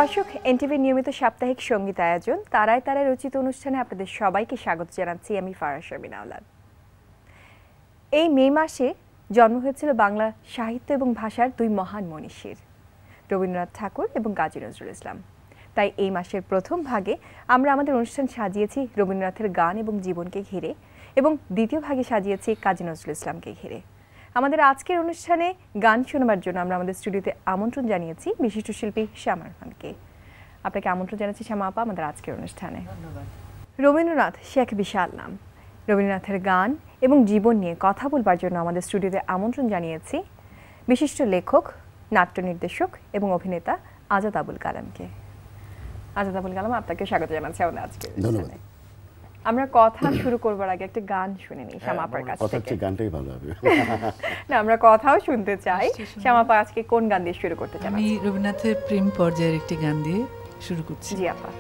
দর্শক, এনটিভির নিয়মিত সাপ্তাহিক সঙ্গীত আয়োজন তারায় তারায় রচিত অনুষ্ঠানে আপনাদের সবাইকে স্বাগত জানাচ্ছি আমি ফারাহ শারমিন আওলাদ। এই মে মাসে জন্ম হয়েছিল বাংলা সাহিত্য এবং ভাষার দুই মহান মনীষীর, রবীন্দ্রনাথ ঠাকুর এবং কাজী নজরুল ইসলাম। তাই এই মাসের প্রথম ভাগে আমরা আমাদের অনুষ্ঠান সাজিয়েছি রবীন্দ্রনাথের গান এবং জীবনকে ঘিরে, এবং দ্বিতীয় ভাগে সাজিয়েছি কাজী নজরুল ইসলামকে ঘিরে। আমাদের আজকের অনুষ্ঠানে গান শোনাবার জন্য আমরা আমাদের স্টুডিওতে আমন্ত্রণ জানিয়েছি বিশিষ্ট শিল্পী শ্যামা খানকে। আপনাকে আমন্ত্রণ জানাচ্ছি শ্যামা আপা আমাদের আজকের অনুষ্ঠানে। ধন্যবাদ। রবীন্দ্রনাথ সে এক বিশাল নাম। রবীন্দ্রনাথের গান এবং জীবন নিয়ে কথা বলবার জন্য আমাদের স্টুডিওতে আমন্ত্রণ জানিয়েছি বিশিষ্ট লেখক, নাট্য নির্দেশক এবং অভিনেতা আজাদ আবুল কালামকে। আজাদ আবুল কালাম, আপনাকে স্বাগত জানাচ্ছি আমাদের আজকের অনুষ্ঠানে। আমরা কথা শুরু করবার আগে একটা গান শুনে নিই শ্যামা আপার কাছ থেকে। গানটাই ভালো হবে। না, আমরা কথাও শুনতে চাই। শ্যামা আপা আজকে কোন গান দিয়ে শুরু করতে চান? আমি রবীন্দ্রনাথের প্রেম পর্যায়ের একটি গান দিয়ে শুরু করছি। জি আপা।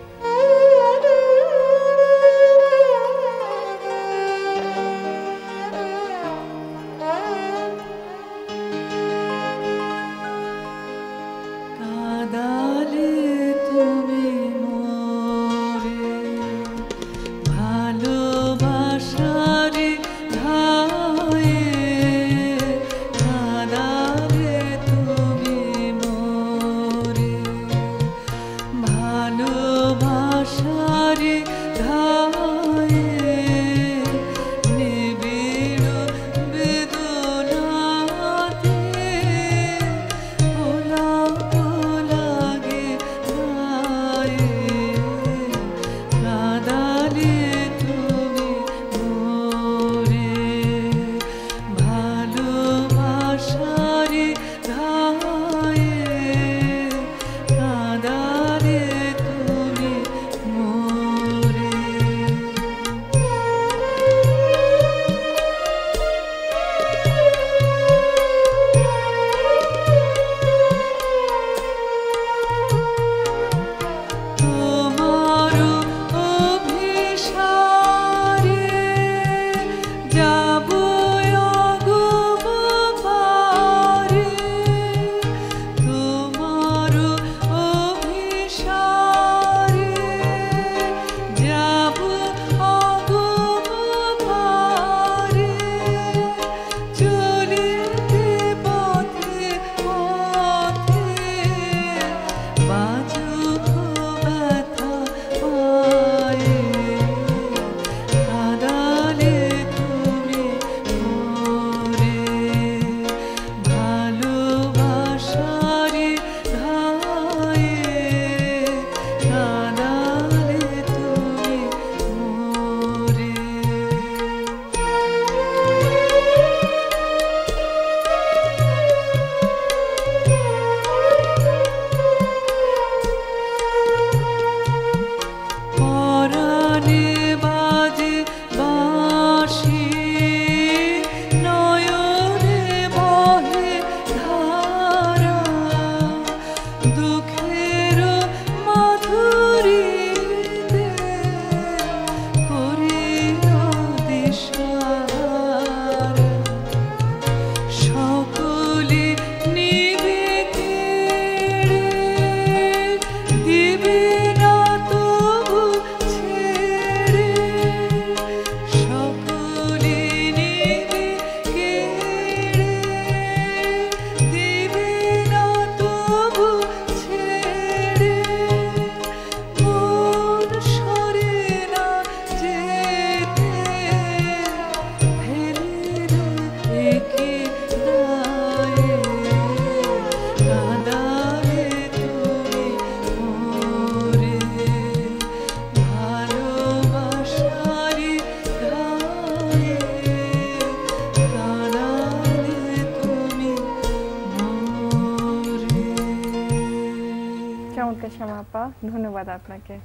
ধন্যবাদ আপনাকে।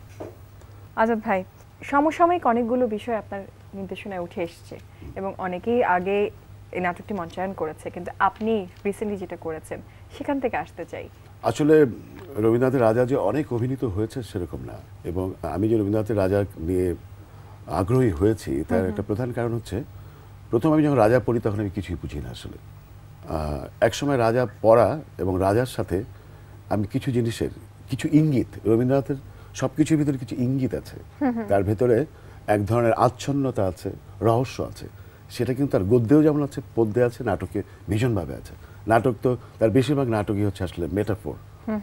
আজাদ ভাই, সমসাময়িক অনেকগুলো বিষয় আপনার নির্দেশনায় উঠে এসছে এবং অনেকেই আগে এই নাটকটি মঞ্চায়ন করেছে, কিন্তু আপনি রিসেন্টলি যেটা করেছেন সেখান থেকে আসতে চাই। আসলে রবীন্দ্রনাথের রাজা যে অনেক অভিনীত হয়েছে সেরকম না, এবং আমি যে রবীন্দ্রনাথের রাজা নিয়ে আগ্রহী হয়েছি তার একটা প্রধান কারণ হচ্ছে, প্রথম আমি যখন রাজা পড়ি তখন আমি কিছুই বুঝি না আসলে। একসময় রাজা পড়া এবং রাজার সাথে আমি কিছু জিনিসের কিছু ইঙ্গিত, রবীন্দ্রনাথের সবকিছুর ভিতরে কিছু ইঙ্গিত আছে, তার ভেতরে এক ধরনের আচ্ছন্নতা আছে, রহস্য আছে। সেটা কিন্তু তার গদ্যেও যেমন আছে, পদ্যে আছে, নাটকে ভীষণভাবে আছে। নাটক তো তার বেশিরভাগ নাটকই হচ্ছে আসলে মেটাফোর,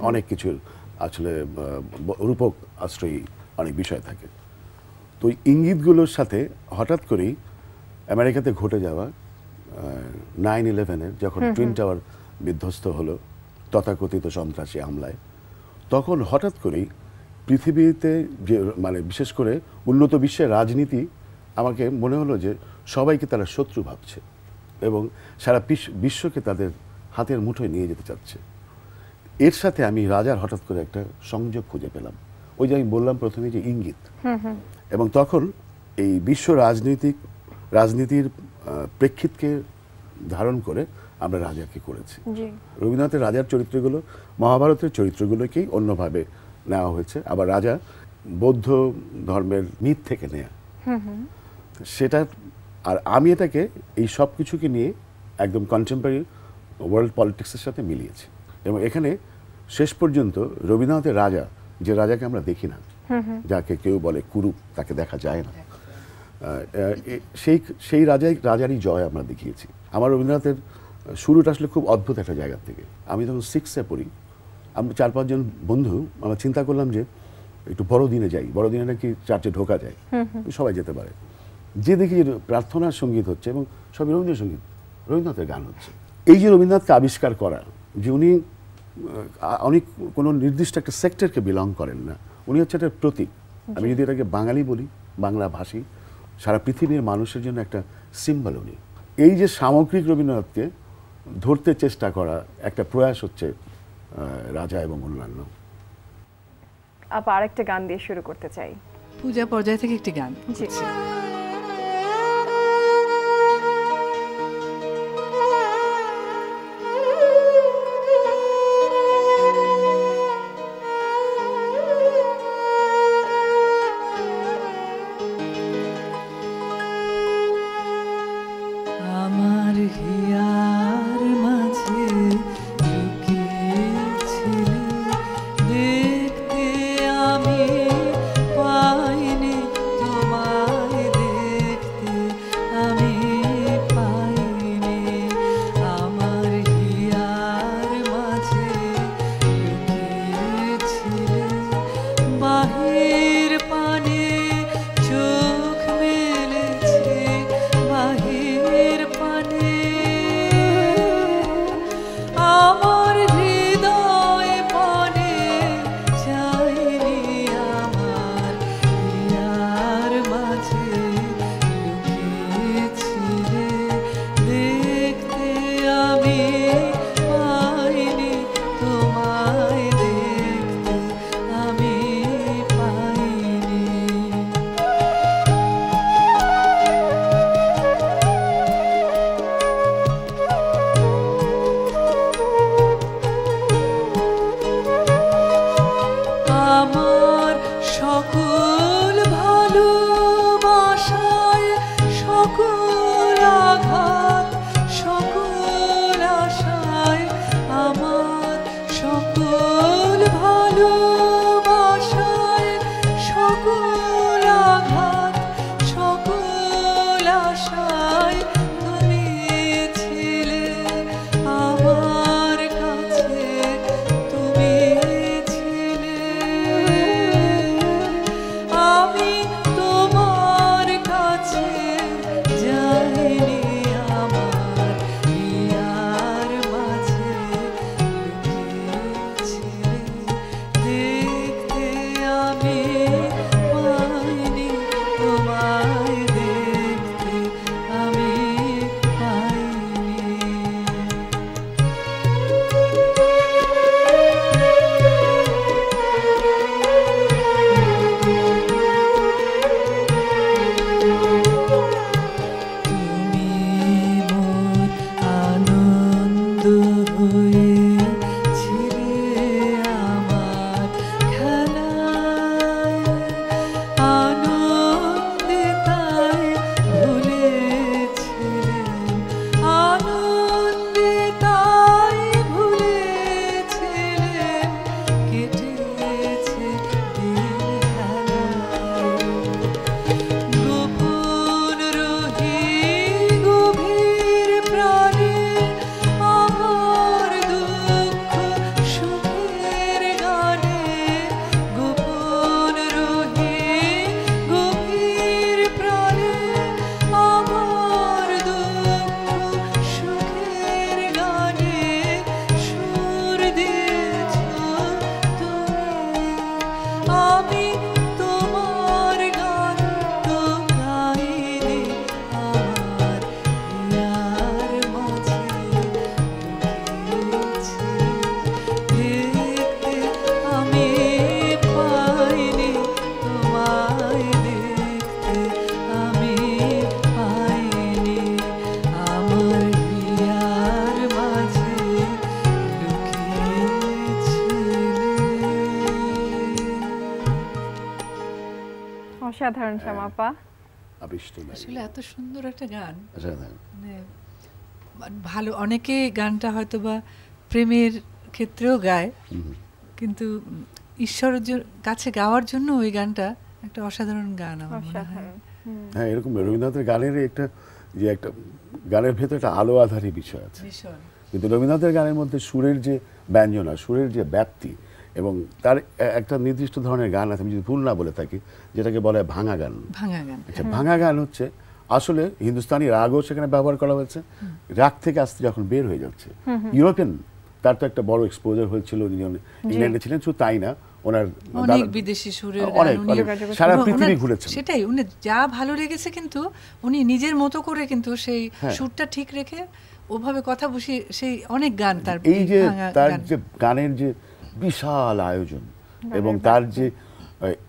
অনেক কিছুর আসলে রূপক আশ্রয়ী অনেক বিষয় থাকে। তো ওই ইঙ্গিতগুলোর সাথে হঠাৎ করেই আমেরিকাতে ঘটে যাওয়া 9/11-এর যখন টুইন টাওয়ার বিধ্বস্ত হলো তথাকথিত সন্ত্রাসী হামলায়, তখন হঠাৎ করেই পৃথিবীতে যে মানে বিশেষ করে উন্নত বিশ্বের রাজনীতি, আমাকে মনে হলো যে সবাইকে তারা শত্রু ভাবছে এবং সারা বিশ্বকে তাদের হাতের মুঠোয় নিয়ে যেতে চাচ্ছে। এর সাথে আমি রাজার হঠাৎ করে একটা সংযোগ খুঁজে পেলাম, ওই যে আমি বললাম প্রথমে যে ইঙ্গিত। এবং তখন এই বিশ্ব রাজনীতির প্রেক্ষিতকে ধারণ করে আমরা রাজাকে করেছি। রবীন্দ্রনাথের রাজার চরিত্রগুলো মহাভারতের চরিত্রগুলোকেই অন্যভাবে নেওয়া হয়েছে, আবার রাজা বৌদ্ধ ধর্মের মিথ থেকে নেয়া সেটা। আর আমি এটাকে এই সব কিছুকে নিয়ে একদম কন্টেম্পোরারি ওয়ার্ল্ড পলিটিক্সের সাথে মিলিয়েছি। এবং এখানে শেষ পর্যন্ত রবীন্দ্রনাথের রাজা, যে রাজাকে আমরা দেখি না, যাকে কেউ বলে কুরূপ, তাকে দেখা যায় না, সেই রাজারই জয় আমরা দেখিয়েছি। আমার রবীন্দ্রনাথের শুরুটা আসলে খুব অদ্ভুত একটা জায়গা থেকে। আমি যখন 6-এ পড়ি, আমরা 4-5 জন বন্ধু আমরা চিন্তা করলাম যে একটু বড়দিনে যাই, বড়দিনে নাকি চার্চে ঢোকা যায়, সবাই যেতে পারে। যে দেখি যে প্রার্থনার সঙ্গীত হচ্ছে এবং সবই রবীন্দ্রসঙ্গীত, রবীন্দ্রনাথের গান হচ্ছে। এই যে রবীন্দ্রনাথকে আবিষ্কার করা, যে উনি অনেক কোনো নির্দিষ্ট একটা সেক্টরকে বিলং করেন না, উনি হচ্ছে একটা প্রতীক। আমি যদি এটাকে বাঙালি বলি, বাংলা ভাষী, সারা পৃথিবীর মানুষের জন্য একটা সিম্বল উনি। এই যে সামগ্রিক রবীন্দ্রনাথকে ধরতে চেষ্টা করা একটা প্রয়াস হচ্ছে রাজা এবং অন্যান্য। আরেকটা গান দিয়ে শুরু করতে চাই, পূজা পর্যায় থেকে একটি গান। আমার হিয়ার মাঝে লুকিয়েছিলে, দেখতে আমি পাইনি তোমায়। অসাধারণ শ্যামাপা। আবিষ্ট নারী। আসলে এত সুন্দর একটা গান, অসাধারণ। মানে ভালো, অনেকে গানটা হয়তো বা প্রেমের ক্ষেত্রেও গায়, কিন্তু ঈশ্বরের কাছে গাওয়ার জন্য ওই গানটা একটা অসাধারণ গান আমার মনে হয়। হ্যাঁ, এরকম রবীন্দ্রনাথের গানের একটা গানের ভেতরে একটা আলো আধারী বিষয় আছে, কিন্তু রবীন্দ্রনাথের গানের মধ্যে সুরের যে ব্যঞ্জনা, সুরের যে ব্যাপ্তি, এবং তার একটা নির্দিষ্ট ধরনের গান আছে, আমি যদি ভুল না বলে থাকি, যেটাকে বলা হয় ভাঙা গান। আচ্ছা, ভাঙা গান হচ্ছে আসলে হিন্দুস্তানি রাগও সেখানে ব্যবহার করা হয়েছে, রাগ থেকে আসতে যখন বের হয়ে যাচ্ছে। ইউরোপিয়ান, তার তো একটা বড় এক্সপোজার হয়েছিল, ইংল্যান্ডে ছিলেন, শুধু তাই না, ওনার অনেক বিদেশি সুরের সারা পৃথিবী ঘুরেছেন। সেটাই, উনি যা ভালো লেগেছে, কিন্তু উনি নিজের মতো করে কিন্তু সেই সুরটা ঠিক রেখে ওভাবে কথা বসিয়ে সেই অনেক গান, তার এই যে তার যে গানের যে বিশাল আয়োজন এবং তার যে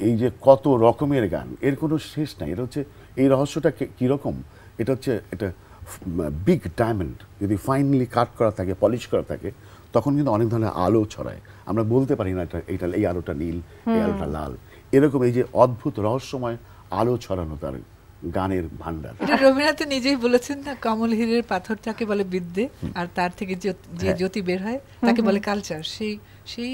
এই যে কত রকমের গান, এর কোনো শেষ নাই। এটা হচ্ছে এই রহস্যটা কিরকম, এটা হচ্ছে এটা বিগ ডায়মন্ড, যদি ফাইনালি কাট করা থাকে, পলিশ করা থাকে, তখন কিন্তু অনেক ধরনের আলো ছড়ায়। আমরা বলতে পারি না এটা এই আলোটা নীল, এই আলোটা লাল, এরকম এই যে অদ্ভুত রহস্যময় আলো ছড়ানো তার গানের ভান্ডার। এটা রবীন্দ্রনাথ নিজেই বলেছেন না, কমল হীরের পাথরটাকে বলে বিদ্যে, আর তার থেকে যে জ্যোতি বের হয় তাকে বলে কালচার। সেই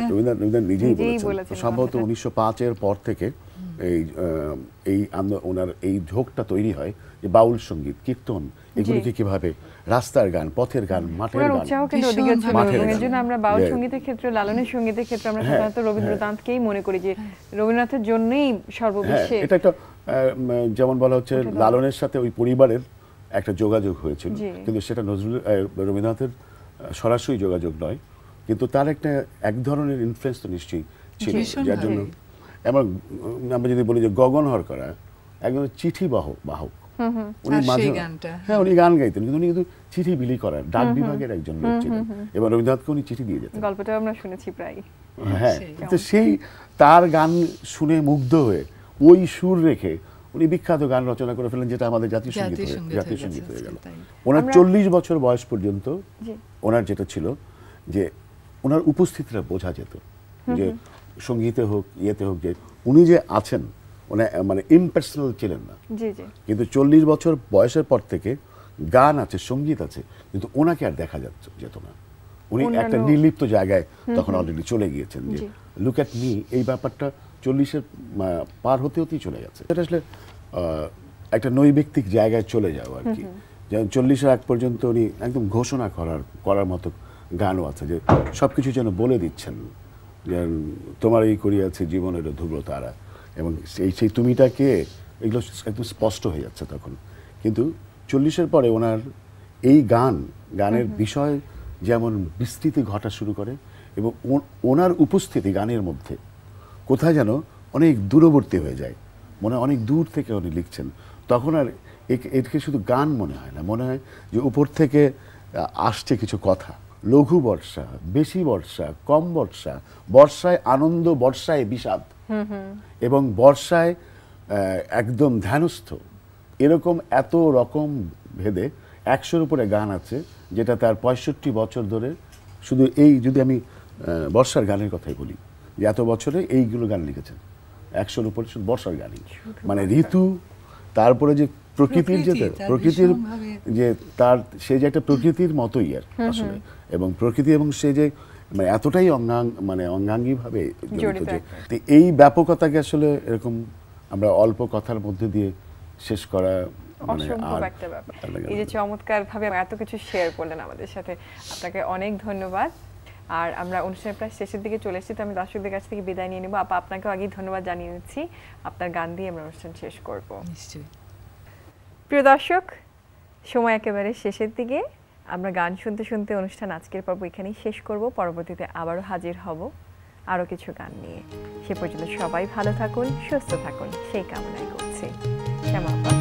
রবীন্দ্রনাথ নিজেই বলেছেন, সম্ভবত 1905-এর পর থেকে ওনার এই ঝোঁকটা তৈরি হয় যে বাউল সঙ্গীত, কীর্তন, এগুলিকে কিভাবে রাস্তার গান, পথের গান, মাঠের গান, এর জন্য আমরা বাউল সঙ্গীতের ক্ষেত্রে, লালনের সঙ্গীতের ক্ষেত্রে আমরা সাধারণত রবীন্দ্রনাথকেই মনে করি যে রবীন্দ্রনাথের জন্যই সর্ববিশ্বে। এটা একটা যেমন বলা হচ্ছে লালনের সাথে ওই পরিবারের একটা যোগাযোগ হয়েছিল, কিন্তু সেটা রবীন্দ্রনাথের সরাসরি যোগাযোগ নয়, কিন্তু তার একটা এক ধরনের ইনফ্লুয়েন্স তো নিশ্চয়ই ছিল, যার জন্য আমরা যদি বলি যে গগনহর করা একজন চিঠি বাহক, উনি মাঝে উনি গান গাইতেন, কিন্তু উনি কিন্তু চিঠি বিলি করার ডাক বিভাগের একজন লোক ছিলেন, এবং রবীন্দ্রনাথকে উনি চিঠি দিয়ে যেতেন। গল্পটা আমরা শুনেছি প্রায়। হ্যাঁ, তো সেই তার গান শুনে মুগ্ধ হয়ে ওই সুর রেখে উনি বিখ্যাত গান রচনা করে ফেলেন, যেটা আমাদের জাতীয় সঙ্গীত হয়ে গেল। ওনার 40 বছর বয়স পর্যন্ত ওনার যেটা ছিল যে ওনার উপস্থিতিটা বোঝা যেত, যে সঙ্গীতে হোক, ইয়েতে হোক, যে উনি যে আছেন, মানে ইমপার্সোনাল ছিলেন না। কিন্তু 40 বছর বয়সের পর থেকে গান আছে, সঙ্গীত আছে, কিন্তু ওনাকে আর দেখা যেত না। উনি একটা নির্লিপ্ত জায়গায় তখন অলরেডি চলে গিয়েছেন, যে লুক অ্যাট মি, এই ব্যাপারটা 40-এর পার হতে হতেই চলে গেছে। এটা আসলে একটা নৈবেক্তিক জায়গায় চলে যাওয়া আর কি। যেমন 40-এর আগ পর্যন্ত উনি একদম ঘোষণা করার মতো গানও আছে, যে সবকিছু যেন বলে দিচ্ছেন, যে তোমার এই করিয়াছে জীবনের ধ্রুব তারা, এবং সেই তুমিটাকে, এগুলো একদম স্পষ্ট হয়ে যাচ্ছে তখন। কিন্তু 40-এর পরে ওনার এই গানের বিষয় যেমন বিস্তৃতি ঘটা শুরু করে, এবং ওনার উপস্থিতি গানের মধ্যে কোথায় যেন অনেক দূরবর্তী হয়ে যায়, মনে হয় অনেক দূর থেকে উনি লিখছেন। তখন আর একে শুধু গান মনে হয় না, মনে হয় যে উপর থেকে আসছে কিছু কথা। লঘু বর্ষা, বেশি বর্ষা, কম বর্ষা, বর্ষায় আনন্দ, বর্ষায় বিষাদ, এবং বর্ষায় একদম ধ্যানস্থ, এরকম এত রকম ভেদে 100-র উপরে গান আছে, যেটা তার 65 বছর ধরে শুধু এই, যদি আমি বর্ষার গানের কথাই বলি, যে এত বছরে এইগুলো গান লিখেছেন, 100-র উপরে শুধু বর্ষার গানই, মানে ঋতু, তারপরে যে প্রকৃতির যে তার সে যে একটা প্রকৃতির মতোই আর আসলে, এবং প্রকৃতি এবং সে যে মানে এতটাই অঙ্গাঙ্গিভাবে জড়িত, যে এই ব্যাপকতাকে আসলে এরকম আমরা অল্প কথার মধ্যে দিয়ে শেষ করা অসম্ভব একটা ব্যাপার। এই যে চমৎকার ভাবে এত কিছু শেয়ার করলেন আমাদের সাথে, আপনাকে অনেক ধন্যবাদ। আর আমরা অনুষ্ঠানের প্রায় শেষের দিকে চলে এসেছি, তো আমি দর্শকদের কাছ থেকে বিদায় নিয়ে নেব। আপনাকেও আগেই ধন্যবাদ জানিয়ে নিচ্ছি। আপনার গান দিয়ে আমরা অনুষ্ঠান শেষ করব। নিশ্চয়ই। প্রিয় দর্শক, সময় একেবারে শেষের দিকে, আমরা গান শুনতে শুনতে অনুষ্ঠান আজকের পর্ব এখানেই শেষ করব। পরবর্তীতে আবারও হাজির হব আরও কিছু গান নিয়ে। সে পর্যন্ত সবাই ভালো থাকুন, সুস্থ থাকুন, সেই কামনাই করছি। শ্যামা আপা।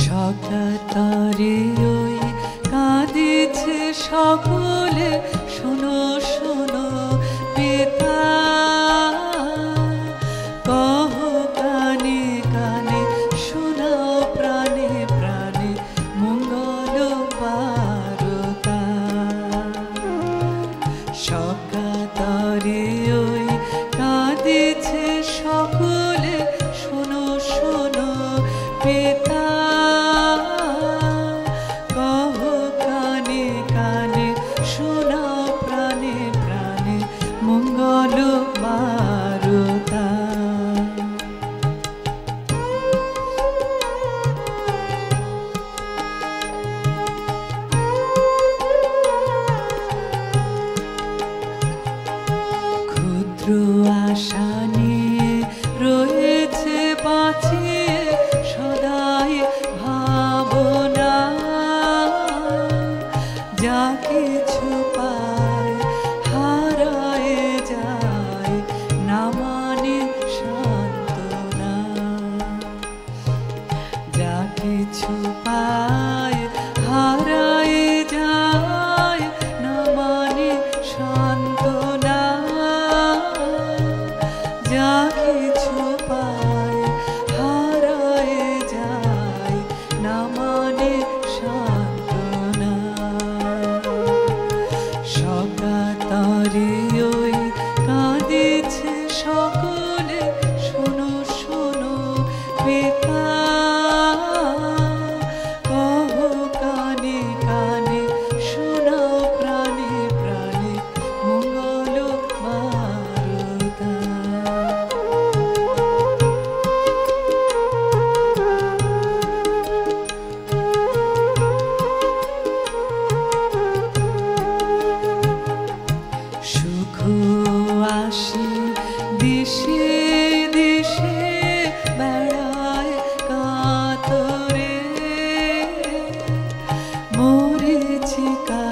সকাতারে ওই কাঁদিছে সকলে, শোনো শোনো পিতা, কহ কানে কানে, শোনাও প্রাণে প্রাণে, মঙ্গল বারতা। পিতা কহ কানে কানে শোনাও প্রাণে প্রাণে মঙ্গল বারতা। ক্ষুদ্র আশা নিয়ে রয়েছে বাঁচিয়ে সদাই ভাবনা, যা কিছু পায় হারায় যায় না মানে সান্ত্বনা, যা কিছু পায় হারায় যায় না মানে সান্ত্বনা, যা কিছু পায় হারায় যায় না মানে সান্ত্বনা। সজ্ঞাতরে ওই কাঁদিছে সকলে, শোনো শোনো পিতা কহ কানে কানে শোনাও প্রাণে প্রাণে মঙ্গল বারতা। সুখ আসে দিশে দিশে বেড়ায় কাতরে, মরীচিকা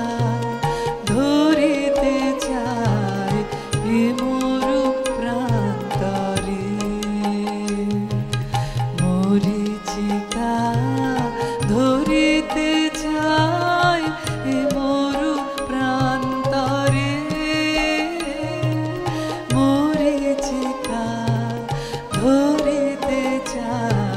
ধরিতে চায় এ মরু প্রান্তরে, মরীচিকা ধরিতে চায় এ মরু প্রান্তরে, মরীচিকা ধরিতে চায়